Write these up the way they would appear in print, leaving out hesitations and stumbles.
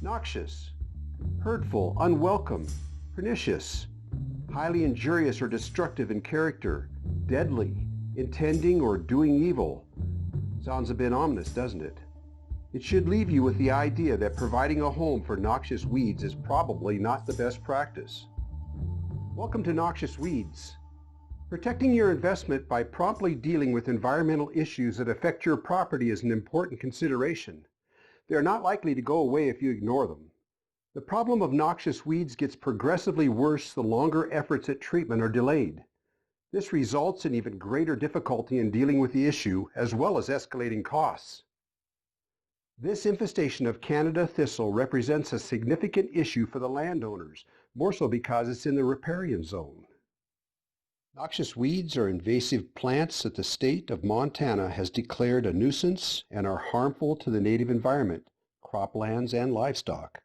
Noxious, hurtful, unwelcome, pernicious, highly injurious or destructive in character, deadly, intending or doing evil. Sounds a bit ominous, doesn't it? It should leave you with the idea that providing a home for noxious weeds is probably not the best practice. Welcome to Noxious Weeds. Protecting your investment by promptly dealing with environmental issues that affect your property is an important consideration. They are not likely to go away if you ignore them. The problem of noxious weeds gets progressively worse the longer efforts at treatment are delayed. This results in even greater difficulty in dealing with the issue, as well as escalating costs. This infestation of Canada thistle represents a significant issue for the landowners, more so because it's in the riparian zone. Noxious weeds are invasive plants that the state of Montana has declared a nuisance and are harmful to the native environment, croplands, and livestock.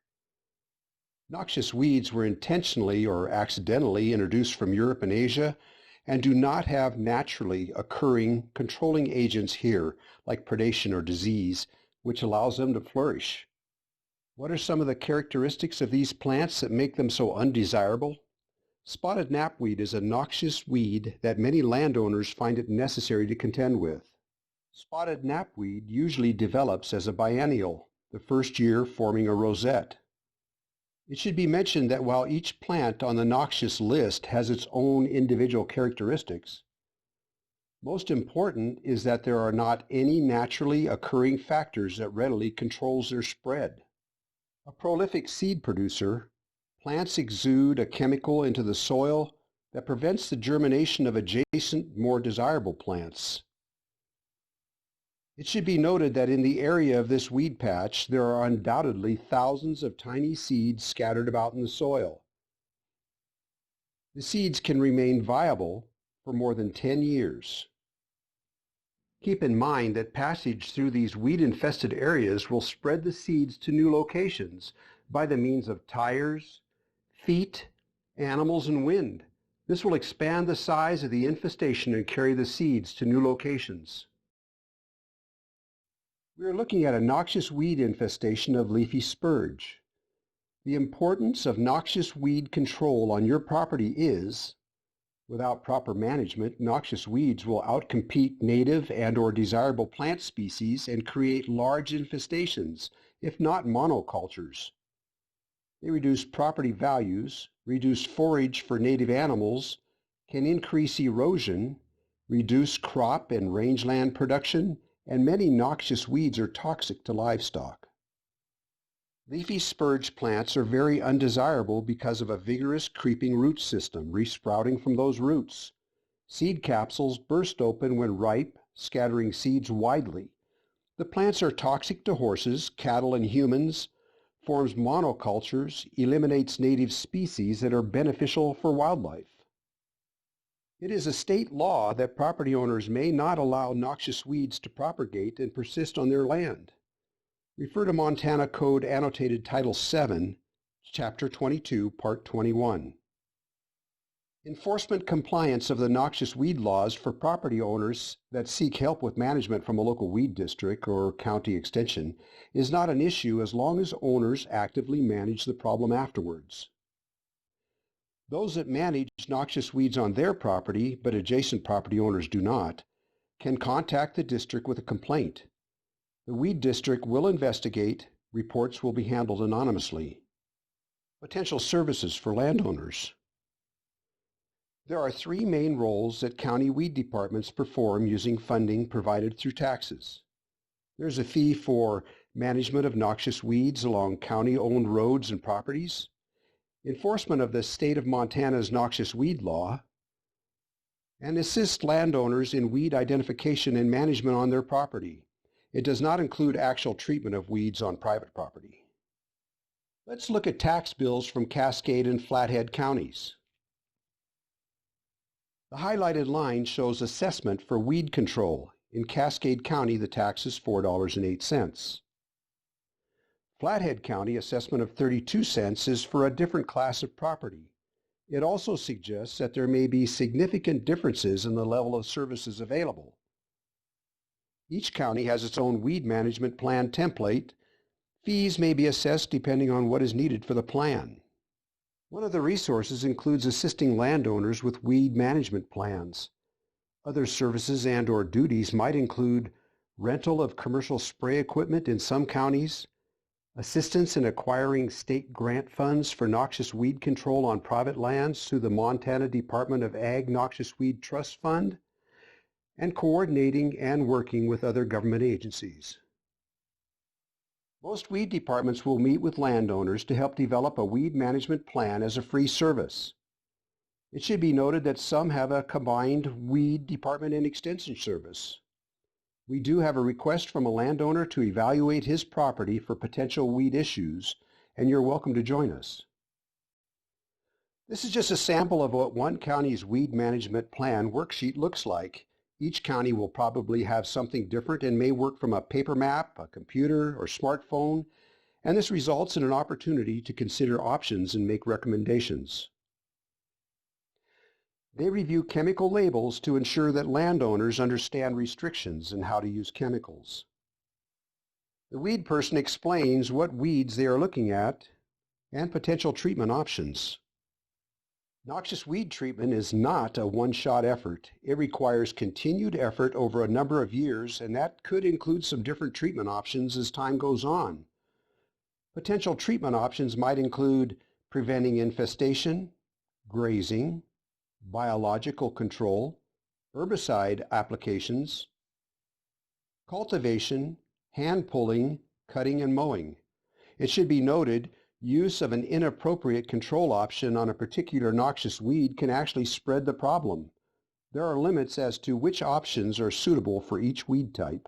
Noxious weeds were intentionally or accidentally introduced from Europe and Asia and do not have naturally occurring controlling agents here like predation or disease, which allows them to flourish. What are some of the characteristics of these plants that make them so undesirable? Spotted knapweed is a noxious weed that many landowners find it necessary to contend with. Spotted knapweed usually develops as a biennial, the first year forming a rosette. It should be mentioned that while each plant on the noxious list has its own individual characteristics, most important is that there are not any naturally occurring factors that readily controls their spread. A prolific seed producer, plants exude a chemical into the soil that prevents the germination of adjacent, more desirable plants. It should be noted that in the area of this weed patch, there are undoubtedly thousands of tiny seeds scattered about in the soil. The seeds can remain viable for more than 10 years. Keep in mind that passage through these weed-infested areas will spread the seeds to new locations by the means of tires, feet, animals, and wind. This will expand the size of the infestation and carry the seeds to new locations. We are looking at a noxious weed infestation of leafy spurge. The importance of noxious weed control on your property is, without proper management, noxious weeds will outcompete native and/or desirable plant species and create large infestations, if not monocultures. They reduce property values, reduce forage for native animals, can increase erosion, reduce crop and rangeland production, and many noxious weeds are toxic to livestock. Leafy spurge plants are very undesirable because of a vigorous creeping root system resprouting from those roots. Seed capsules burst open when ripe, scattering seeds widely. The plants are toxic to horses, cattle, and humans, forms monocultures, eliminates native species that are beneficial for wildlife. It is a state law that property owners may not allow noxious weeds to propagate and persist on their land. Refer to Montana Code Annotated Title 7, Chapter 22, Part 21. Enforcement compliance of the noxious weed laws for property owners that seek help with management from a local weed district or county extension is not an issue as long as owners actively manage the problem afterwards. Those that manage noxious weeds on their property, but adjacent property owners do not, can contact the district with a complaint. The weed district will investigate. Reports will be handled anonymously. Potential services for landowners. There are three main roles that county weed departments perform using funding provided through taxes. There's a fee for management of noxious weeds along county-owned roads and properties, enforcement of the state of Montana's noxious weed law, and assist landowners in weed identification and management on their property. It does not include actual treatment of weeds on private property. Let's look at tax bills from Cascade and Flathead counties. The highlighted line shows assessment for weed control. In Cascade County, the tax is $4.08. Flathead County assessment of 32 cents is for a different class of property. It also suggests that there may be significant differences in the level of services available. Each county has its own weed management plan template, Fees may be assessed depending on what is needed for the plan. One of the resources includes assisting landowners with weed management plans. Other services and/or duties might include rental of commercial spray equipment in some counties, assistance in acquiring state grant funds for noxious weed control on private lands through the Montana Department of Ag Noxious Weed Trust Fund, and coordinating and working with other government agencies. Most weed departments will meet with landowners to help develop a weed management plan as a free service. It should be noted that some have a combined weed department and extension service. We do have a request from a landowner to evaluate his property for potential weed issues, and you're welcome to join us. This is just a sample of what one county's weed management plan worksheet looks like. Each county will probably have something different and may work from a paper map, a computer, or smartphone, and this results in an opportunity to consider options and make recommendations. They review chemical labels to ensure that landowners understand restrictions and how to use chemicals. The weed person explains what weeds they are looking at and potential treatment options. Noxious weed treatment is not a one-shot effort. It requires continued effort over a number of years, and that could include some different treatment options as time goes on. Potential treatment options might include preventing infestation, grazing, biological control, herbicide applications, cultivation, hand pulling, cutting, and mowing. It should be noted, use of an inappropriate control option on a particular noxious weed can actually spread the problem. There are limits as to which options are suitable for each weed type.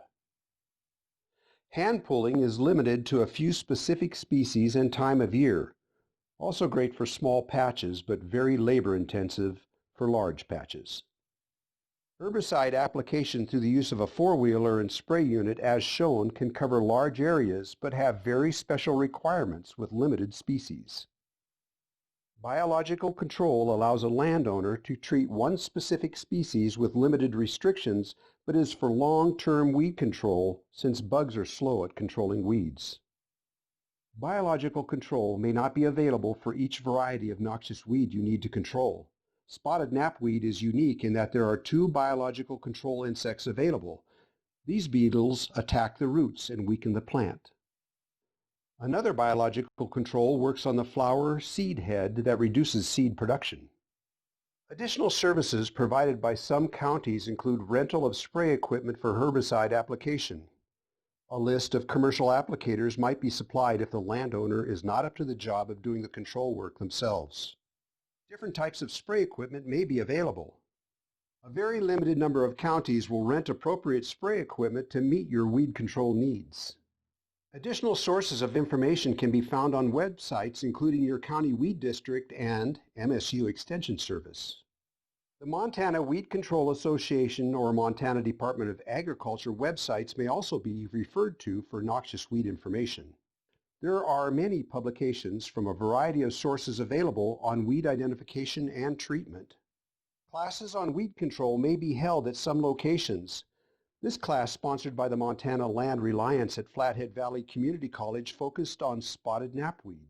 Hand pulling is limited to a few specific species and time of year. Also great for small patches, but very labor-intensive for large patches. Herbicide application through the use of a four-wheeler and spray unit as shown can cover large areas but have very special requirements with limited species. Biological control allows a landowner to treat one specific species with limited restrictions but is for long-term weed control since bugs are slow at controlling weeds. Biological control may not be available for each variety of noxious weed you need to control. Spotted knapweed is unique in that there are two biological control insects available. These beetles attack the roots and weaken the plant. Another biological control works on the flower seed head that reduces seed production. Additional services provided by some counties include rental of spray equipment for herbicide application. A list of commercial applicators might be supplied if the landowner is not up to the job of doing the control work themselves. Different types of spray equipment may be available. A very limited number of counties will rent appropriate spray equipment to meet your weed control needs. Additional sources of information can be found on websites including your county weed district and MSU Extension Service. The Montana Weed Control Association or Montana Department of Agriculture websites may also be referred to for noxious weed information. There are many publications from a variety of sources available on weed identification and treatment. Classes on weed control may be held at some locations. This class, sponsored by the Montana Land Reliance at Flathead Valley Community College, focused on spotted knapweed.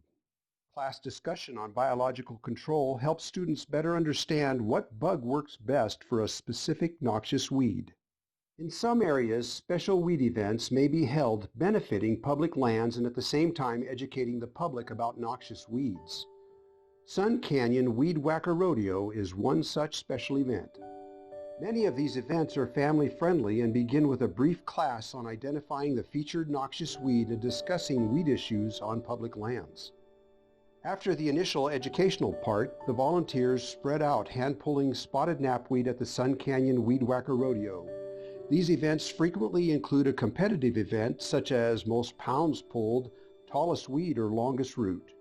Class discussion on biological control helps students better understand what bug works best for a specific noxious weed. In some areas, special weed events may be held benefiting public lands and at the same time educating the public about noxious weeds. Sun Canyon Weed Whacker Rodeo is one such special event. Many of these events are family-friendly and begin with a brief class on identifying the featured noxious weed and discussing weed issues on public lands. After the initial educational part, the volunteers spread out hand-pulling spotted knapweed at the Sun Canyon Weed Whacker Rodeo. These events frequently include a competitive event such as most pounds pulled, tallest weed, or longest root.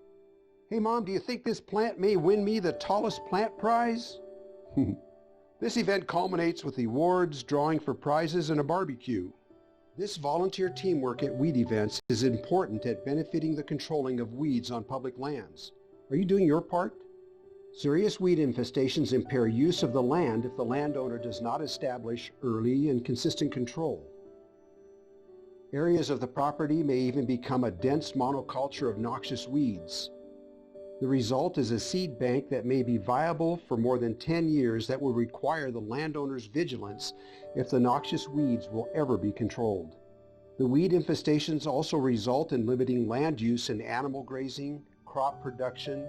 Hey Mom, do you think this plant may win me the tallest plant prize? This event culminates with awards, drawing for prizes, and a barbecue. This volunteer teamwork at weed events is important at benefiting the controlling of weeds on public lands. Are you doing your part? Serious weed infestations impair use of the land if the landowner does not establish early and consistent control. Areas of the property may even become a dense monoculture of noxious weeds. The result is a seed bank that may be viable for more than 10 years that will require the landowner's vigilance if the noxious weeds will ever be controlled. The weed infestations also result in limiting land use and animal grazing, crop production,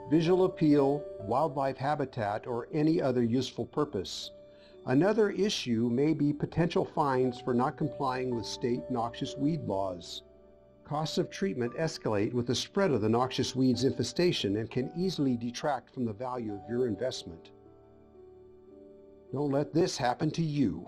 visual appeal, wildlife habitat, or any other useful purpose. Another issue may be potential fines for not complying with state noxious weed laws. Costs of treatment escalate with the spread of the noxious weeds infestation and can easily detract from the value of your investment. Don't let this happen to you.